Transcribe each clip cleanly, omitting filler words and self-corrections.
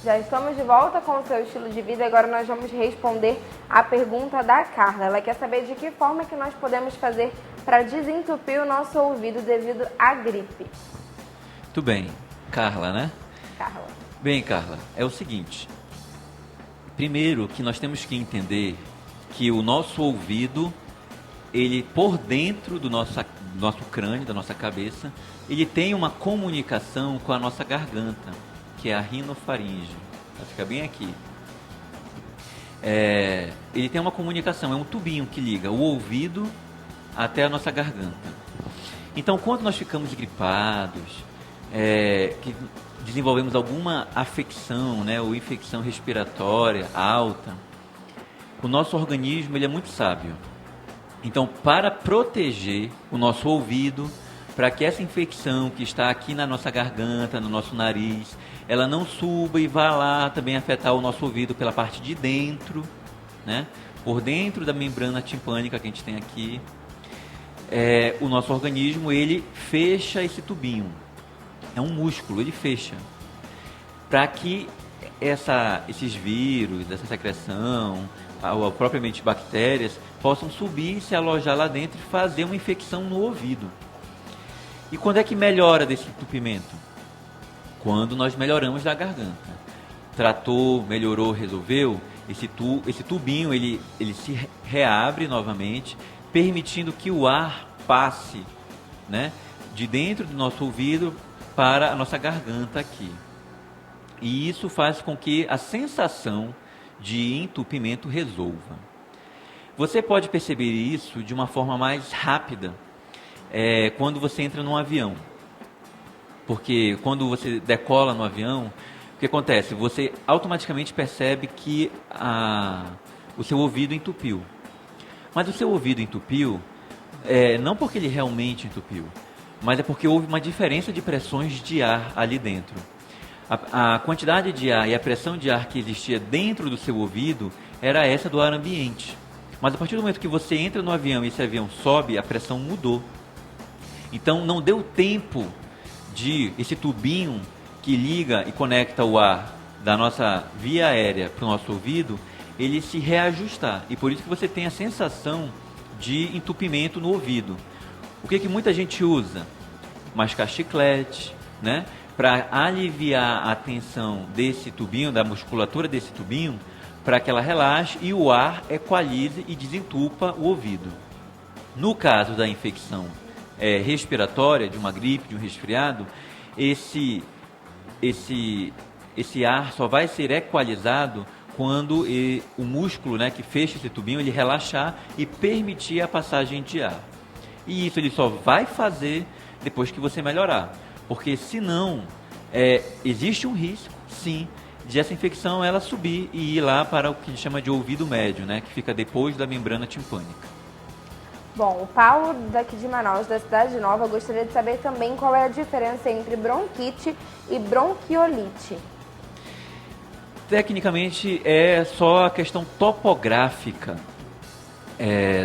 Já estamos de volta com o seu estilo de vida e agora nós vamos responder a pergunta da Carla. Ela quer saber de que forma que nós podemos fazer para desentupir o nosso ouvido devido à gripe. Muito bem. Carla, né? Carla. Bem, Carla, é o seguinte. Primeiro que nós temos que entender que o nosso ouvido, ele por dentro do nosso crânio, da nossa cabeça, ele tem uma comunicação com a nossa garganta, que é a rinofaringe. Fica bem aqui. Ele tem uma comunicação, é um tubinho que liga o ouvido até a nossa garganta. Então, quando nós ficamos gripados, que desenvolvemos alguma afecção, né, ou infecção respiratória alta, o nosso organismo ele é muito sábio. Então, para proteger o nosso ouvido, para que essa infecção que está aqui na nossa garganta, no nosso nariz, ela não suba e vá lá também afetar o nosso ouvido pela parte de dentro, né? Por dentro da membrana timpânica que a gente tem aqui, o nosso organismo ele fecha esse tubinho. É um músculo, ele fecha. Para que esses vírus, essa secreção, ou propriamente bactérias, possam subir, se alojar lá dentro e fazer uma infecção no ouvido. E quando é que melhora desse entupimento? Quando nós melhoramos da garganta. Tratou, melhorou, resolveu, esse tubinho ele se reabre novamente, permitindo que o ar passe, né, de dentro do nosso ouvido para a nossa garganta aqui. E isso faz com que a sensação de entupimento resolva. Você pode perceber isso de uma forma mais rápida quando você entra num avião. Porque quando você decola no avião, o que acontece? Você automaticamente percebe que o seu ouvido entupiu. Mas o seu ouvido entupiu, não porque ele realmente entupiu, mas é porque houve uma diferença de pressões de ar ali dentro. A quantidade de ar e a pressão de ar que existia dentro do seu ouvido era essa do ar ambiente. Mas a partir do momento que você entra no avião e esse avião sobe, a pressão mudou. Então não deu tempo de esse tubinho que liga e conecta o ar da nossa via aérea para o nosso ouvido, ele se reajustar. E por isso que você tem a sensação de entupimento no ouvido. O que muita gente usa? Mascar chiclete, né? Para aliviar a tensão desse tubinho, da musculatura desse tubinho, para que ela relaxe e o ar equalize e desentupa o ouvido. No caso da infecção respiratória, de uma gripe, de um resfriado, esse ar só vai ser equalizado quando o músculo, né, que fecha esse tubinho, ele relaxar e permitir a passagem de ar. E isso ele só vai fazer depois que você melhorar. Porque senão, existe um risco, sim, de essa infecção ela subir e ir lá para o que a gente chama de ouvido médio, né, que fica depois da membrana timpânica. Bom, o Paulo, daqui de Manaus, da Cidade Nova, gostaria de saber também qual é a diferença entre bronquite e bronquiolite. Tecnicamente, é só a questão topográfica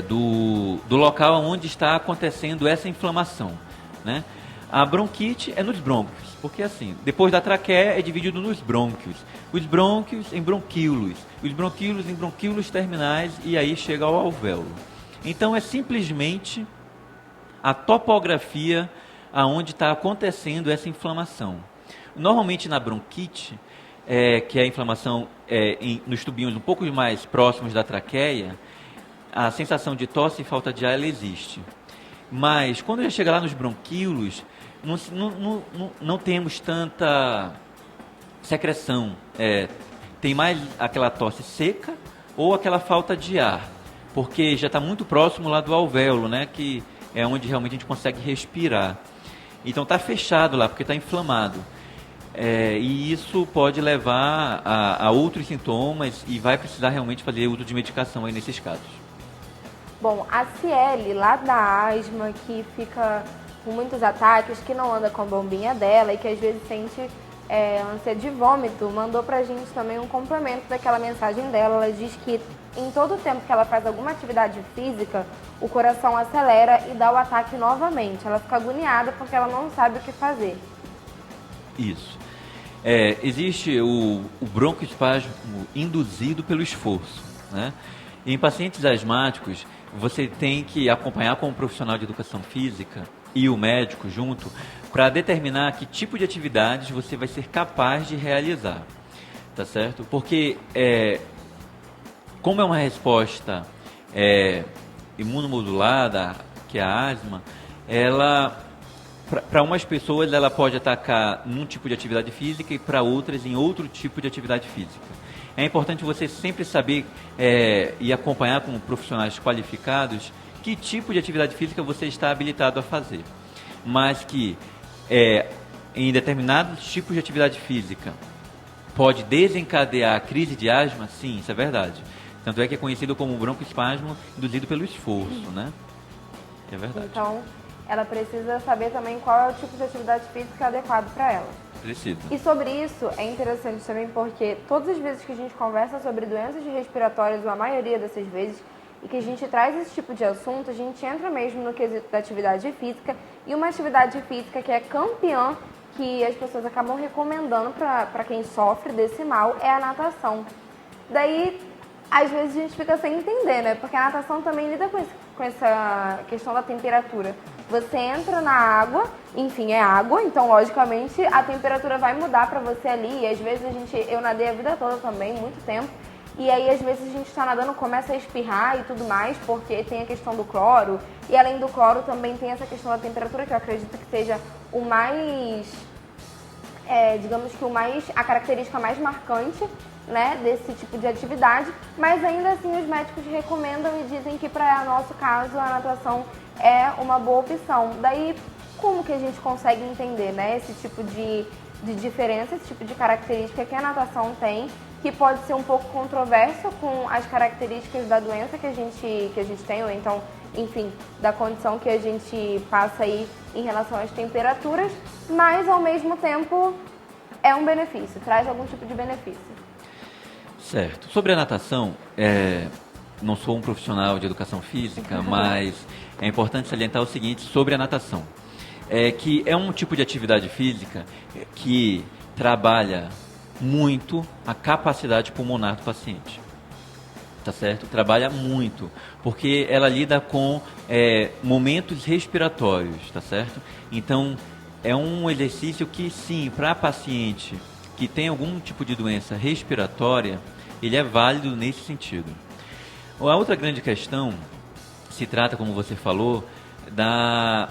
do local onde está acontecendo essa inflamação, né? A bronquite é nos brônquios, porque assim, depois da traqueia é dividido nos brônquios. Os brônquios em bronquíolos, os bronquíolos em bronquíolos terminais e aí chega ao alvéolo. Então é simplesmente a topografia aonde está acontecendo essa inflamação. Normalmente na bronquite, que é a inflamação nos tubinhos um pouco mais próximos da traqueia, a sensação de tosse e falta de ar ela existe. Mas quando já chega lá nos bronquíolos, não temos tanta secreção. Tem mais aquela tosse seca ou aquela falta de ar, porque já está muito próximo lá do alvéolo, né, que é onde realmente a gente consegue respirar. Então está fechado lá, porque está inflamado. E isso pode levar a outros sintomas e vai precisar realmente fazer uso de medicação aí nesses casos. Bom, a Ciele, lá da asma, que fica com muitos ataques, que não anda com a bombinha dela e que às vezes sente ânsia de vômito, mandou pra gente também um complemento daquela mensagem dela. Ela diz que em todo o tempo que ela faz alguma atividade física, o coração acelera e dá o ataque novamente. Ela fica agoniada porque ela não sabe o que fazer. Isso. Existe o broncoespasmo induzido pelo esforço, né? Em pacientes asmáticos, você tem que acompanhar com o profissional de educação física e o médico junto para determinar que tipo de atividades você vai ser capaz de realizar, tá certo? Porque como é uma resposta imunomodulada, que é a asma, ela, para umas pessoas, ela pode atacar num tipo de atividade física e para outras em outro tipo de atividade física. É importante você sempre saber e acompanhar com profissionais qualificados que tipo de atividade física você está habilitado a fazer. Mas que em determinados tipos de atividade física pode desencadear a crise de asma, sim, isso é verdade. Tanto é que é conhecido como broncoespasmo induzido pelo esforço, né? É verdade. Então, ela precisa saber também qual é o tipo de atividade física adequado para ela. Precisa. E sobre isso, é interessante também porque todas as vezes que a gente conversa sobre doenças respiratórias, ou a maioria dessas vezes, e que a gente traz esse tipo de assunto, a gente entra mesmo no quesito da atividade física, e uma atividade física que é campeã, que as pessoas acabam recomendando para quem sofre desse mal, é a natação. Daí, às vezes a gente fica sem entender, né? Porque a natação também lida com essa questão da temperatura. Você entra na água, enfim, é água, então logicamente a temperatura vai mudar para você ali. E às vezes eu nadei a vida toda também, muito tempo. E aí às vezes a gente está nadando, começa a espirrar e tudo mais, porque tem a questão do cloro. E além do cloro também tem essa questão da temperatura, que eu acredito que seja o mais, digamos que a característica mais marcante, né, desse tipo de atividade, mas ainda assim os médicos recomendam e dizem que para nosso caso a natação é uma boa opção. Daí, como que a gente consegue entender, né, esse tipo de diferença, esse tipo de característica que a natação tem, que pode ser um pouco controverso com as características da doença que a gente tem, ou então, enfim, da condição que a gente passa aí em relação às temperaturas, mas ao mesmo tempo é um benefício, traz algum tipo de benefício. Certo. Sobre a natação, não sou um profissional de educação física, mas é importante salientar o seguinte sobre a natação. Que é um tipo de atividade física que trabalha muito a capacidade pulmonar do paciente. Tá certo? Trabalha muito, porque ela lida com momentos respiratórios, tá certo? Então, é um exercício que, sim, para paciente que tem algum tipo de doença respiratória, ele é válido nesse sentido. A outra grande questão se trata, como você falou, da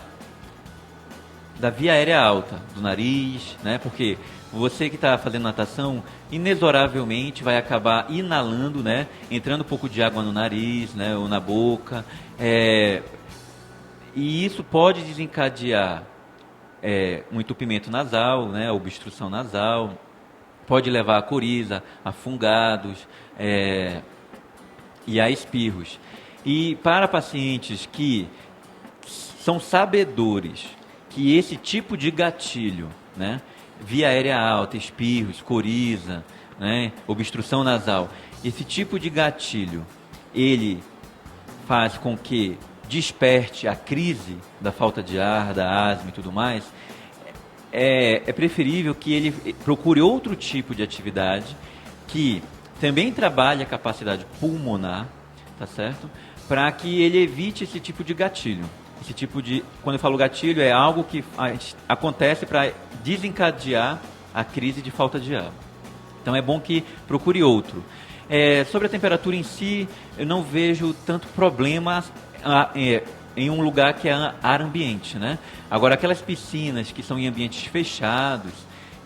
via aérea alta, do nariz, né? Porque você que está fazendo natação, inexoravelmente vai acabar inalando, né? Entrando um pouco de água no nariz, né? Ou na boca. E isso pode desencadear um entupimento nasal, né? Obstrução nasal. Pode levar a coriza, a fungados e a espirros. E para pacientes que são sabedores que esse tipo de gatilho, né, via aérea alta, espirros, coriza, né, obstrução nasal, esse tipo de gatilho, ele faz com que desperte a crise da falta de ar, da asma e tudo mais, é preferível que ele procure outro tipo de atividade que também trabalhe a capacidade pulmonar, tá certo? Para que ele evite esse tipo de gatilho. Esse tipo de, quando eu falo gatilho, é algo que acontece para desencadear a crise de falta de ar. Então é bom que procure outro. Sobre a temperatura em si, eu não vejo tanto problema em um lugar que é ar ambiente, né? Agora, aquelas piscinas que são em ambientes fechados,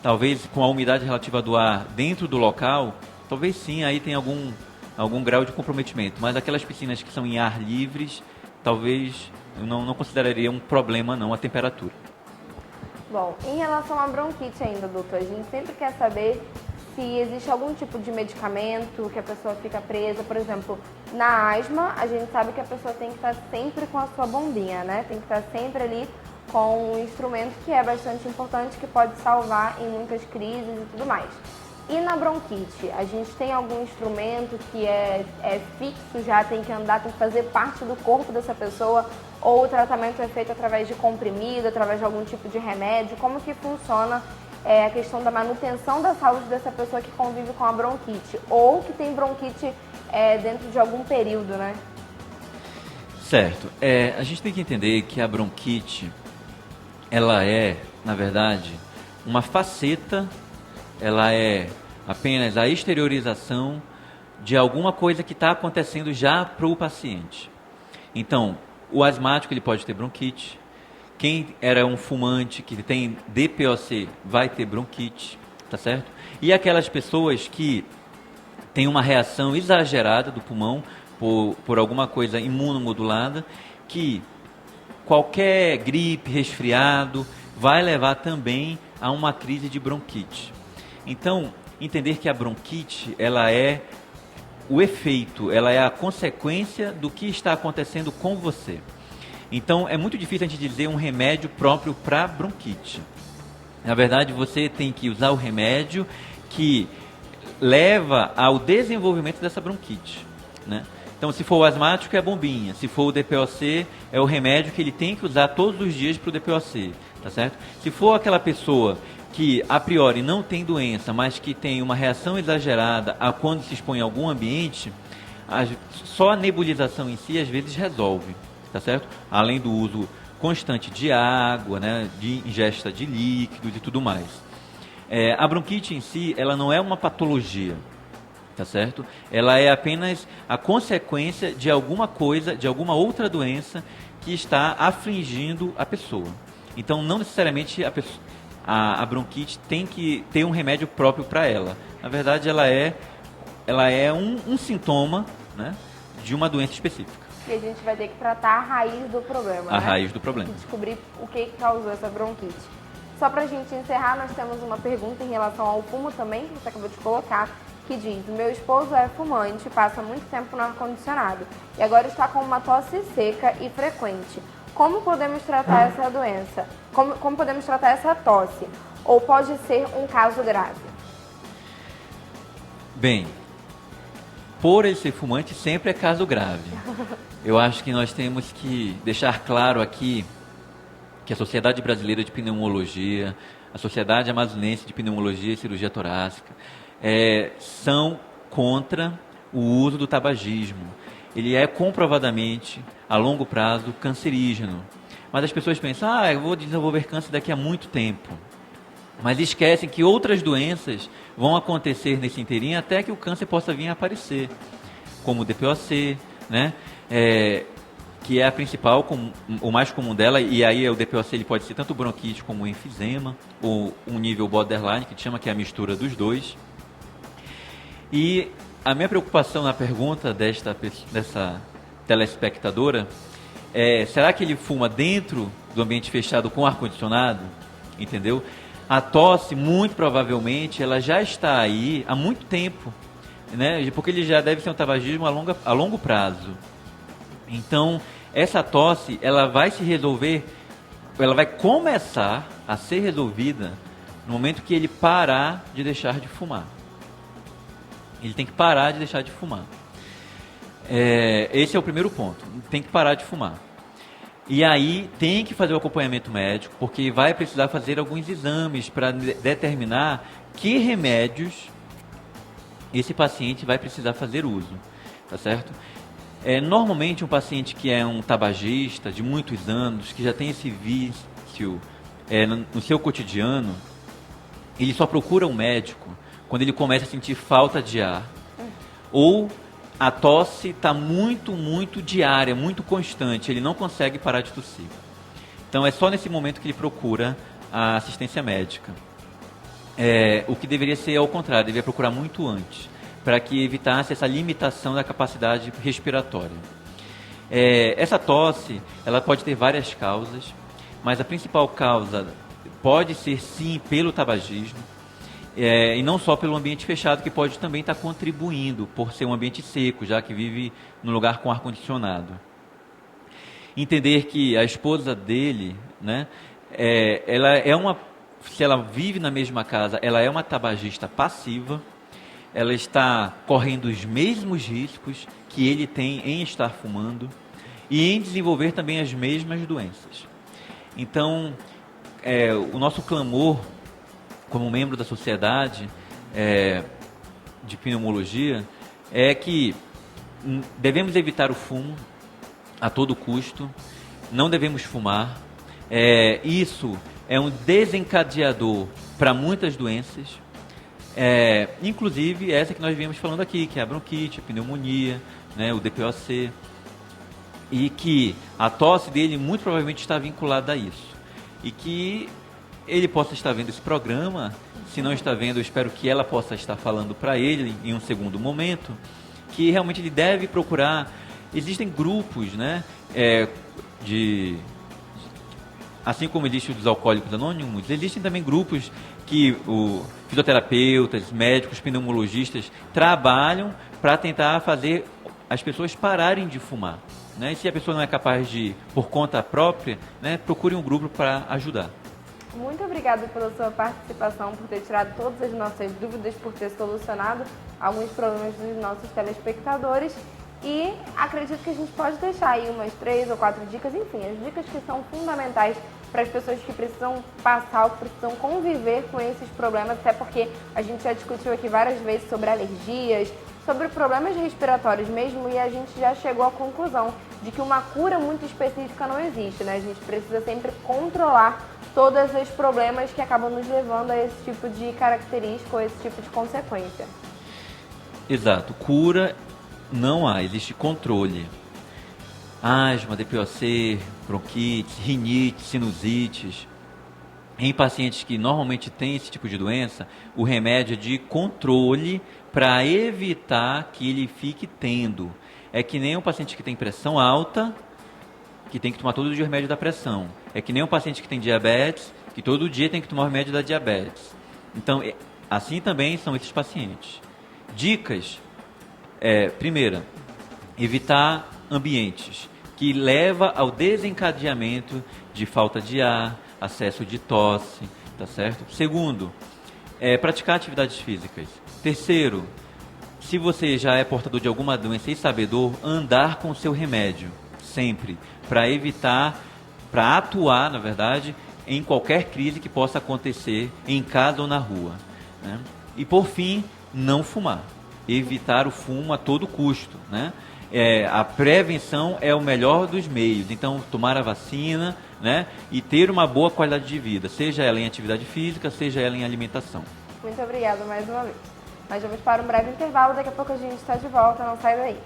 talvez com a umidade relativa do ar dentro do local, talvez sim, aí tem algum grau de comprometimento. Mas aquelas piscinas que são em ar livres, talvez eu não consideraria um problema não a temperatura. Bom, em relação à bronquite ainda, doutor, a gente sempre quer saber se existe algum tipo de medicamento que a pessoa fica presa. Por exemplo, na asma, a gente sabe que a pessoa tem que estar sempre com a sua bombinha, né? Tem que estar sempre ali com um instrumento que é bastante importante, que pode salvar em muitas crises e tudo mais. E na bronquite, a gente tem algum instrumento que é fixo, já tem que andar, tem que fazer parte do corpo dessa pessoa, ou o tratamento é feito através de comprimido, através de algum tipo de remédio? Como que funciona a questão da manutenção da saúde dessa pessoa que convive com a bronquite ou que tem bronquite dentro de algum período, né? Certo. A gente tem que entender que a bronquite, ela é, na verdade, uma faceta, ela é apenas a exteriorização de alguma coisa que está acontecendo já para o paciente. Então, o asmático ele pode ter bronquite, quem era um fumante que tem DPOC vai ter bronquite, tá certo? E aquelas pessoas que têm uma reação exagerada do pulmão por alguma coisa imunomodulada, que qualquer gripe, resfriado, vai levar também a uma crise de bronquite. Então, entender que a bronquite, ela é o efeito, ela é a consequência do que está acontecendo com você. Então, é muito difícil a gente dizer um remédio próprio para bronquite. Na verdade, você tem que usar o remédio que leva ao desenvolvimento dessa bronquite, né? Então, se for o asmático, é a bombinha. Se for o DPOC, é o remédio que ele tem que usar todos os dias para o DPOC, tá certo? Se for aquela pessoa que, a priori, não tem doença, mas que tem uma reação exagerada a quando se expõe a algum ambiente, só a nebulização em si, às vezes, resolve, tá certo? Além do uso constante de água, né, de ingesta de líquidos e tudo mais. A bronquite em si, ela não é uma patologia, tá certo? Ela é apenas a consequência de alguma coisa, de alguma outra doença que está afligindo a pessoa. Então, não necessariamente a bronquite tem que ter um remédio próprio para ela. Na verdade, ela é um sintoma, né, de uma doença específica. E a gente vai ter que tratar a raiz do problema, A raiz do problema. E descobrir o que causou essa bronquite. Só para a gente encerrar, nós temos uma pergunta em relação ao fumo também, que você acabou de colocar, que diz: meu esposo é fumante, passa muito tempo no ar-condicionado e agora está com uma tosse seca e frequente. Como podemos tratar essa doença? Como podemos tratar essa tosse? Ou pode ser um caso grave? Bem, por ele ser fumante, sempre é caso grave. Eu acho que nós temos que deixar claro aqui que a Sociedade Brasileira de Pneumologia, a Sociedade Amazonense de Pneumologia e Cirurgia Torácica, são contra o uso do tabagismo. Ele é comprovadamente, a longo prazo, cancerígeno. Mas as pessoas pensam, eu vou desenvolver câncer daqui a muito tempo. Mas esquecem que outras doenças vão acontecer nesse inteirinho até que o câncer possa vir a aparecer, como o DPOC, né? Que é a principal, o mais comum dela, e aí o DPOC ele pode ser tanto bronquite como enfisema, ou um nível borderline, que a gente chama que é a mistura dos dois. E a minha preocupação na pergunta dessa telespectadora é: será que ele fuma dentro do ambiente fechado com ar-condicionado? Entendeu? A tosse, muito provavelmente, ela já está aí há muito tempo, né? Porque ele já deve ser um tabagismo a longo prazo. Então, essa tosse, ela vai se resolver, ela vai começar a ser resolvida no momento que ele parar de deixar de fumar. Ele tem que parar de deixar de fumar. Esse é o primeiro ponto. Tem que parar de fumar. E aí tem que fazer o acompanhamento médico, porque vai precisar fazer alguns exames para determinar que remédios esse paciente vai precisar fazer uso. Tá certo? Normalmente um paciente que é um tabagista de muitos anos, que já tem esse vício no seu cotidiano, ele só procura um médico quando ele começa a sentir falta de ar, ou a tosse está muito, muito diária, muito constante, ele não consegue parar de tossir. Então é só nesse momento que ele procura a assistência médica. O que deveria ser ao contrário, deveria procurar muito antes, para que evitasse essa limitação da capacidade respiratória. Essa tosse, ela pode ter várias causas, mas a principal causa pode ser sim pelo tabagismo, e não só pelo ambiente fechado, que pode também estar contribuindo por ser um ambiente seco, já que vive num lugar com ar-condicionado. Entender que a esposa dele, né, se ela vive na mesma casa, ela é uma tabagista passiva, ela está correndo os mesmos riscos que ele tem em estar fumando e em desenvolver também as mesmas doenças. Então, o nosso clamor como membro da sociedade de pneumologia, é que devemos evitar o fumo a todo custo, não devemos fumar. Isso é um desencadeador para muitas doenças, inclusive essa que nós viemos falando aqui, que é a bronquite, a pneumonia, né, o DPOC, e que a tosse dele muito provavelmente está vinculada a isso. E que ele possa estar vendo esse programa, se não está vendo, eu espero que ela possa estar falando para ele em um segundo momento, que realmente ele deve procurar. Existem grupos, né, assim como existem os alcoólicos anônimos, existem também grupos que fisioterapeutas, médicos, pneumologistas trabalham para tentar fazer as pessoas pararem de fumar, né? E se a pessoa não é capaz de, por conta própria, né, procure um grupo para ajudar. Muito obrigada pela sua participação, por ter tirado todas as nossas dúvidas, por ter solucionado alguns problemas dos nossos telespectadores. E acredito que a gente pode deixar aí umas 3 ou 4 dicas, enfim, as dicas que são fundamentais para as pessoas que precisam passar ou que precisam conviver com esses problemas, até porque a gente já discutiu aqui várias vezes sobre alergias, sobre problemas respiratórios mesmo, e a gente já chegou à conclusão de que uma cura muito específica não existe, né? A gente precisa sempre controlar todos os problemas que acabam nos levando a esse tipo de característica ou esse tipo de consequência. Exato. Cura não há, existe controle. Asma, DPOC, bronquite, rinite, sinusites. Em pacientes que normalmente têm esse tipo de doença, o remédio é de controle para evitar que ele fique tendo. É que nem um paciente que tem pressão alta, que tem que tomar todo dia o remédio da pressão. É que nem um paciente que tem diabetes, que todo dia tem que tomar o remédio da diabetes. Então, assim também são esses pacientes. Dicas. Primeira, evitar ambientes que levam ao desencadeamento de falta de ar, acesso de tosse, tá certo? Segundo, praticar atividades físicas. Terceiro, se você já é portador de alguma doença e sabedor, andar com o seu remédio, sempre, para evitar, para atuar, na verdade, em qualquer crise que possa acontecer em casa ou na rua, né? E por fim, não fumar. Evitar o fumo a todo custo, né? A prevenção é o melhor dos meios. Então, tomar a vacina, né? E ter uma boa qualidade de vida, seja ela em atividade física, seja ela em alimentação. Muito obrigada mais uma vez. Nós vamos para um breve intervalo, daqui a pouco a gente está de volta, não sai daí.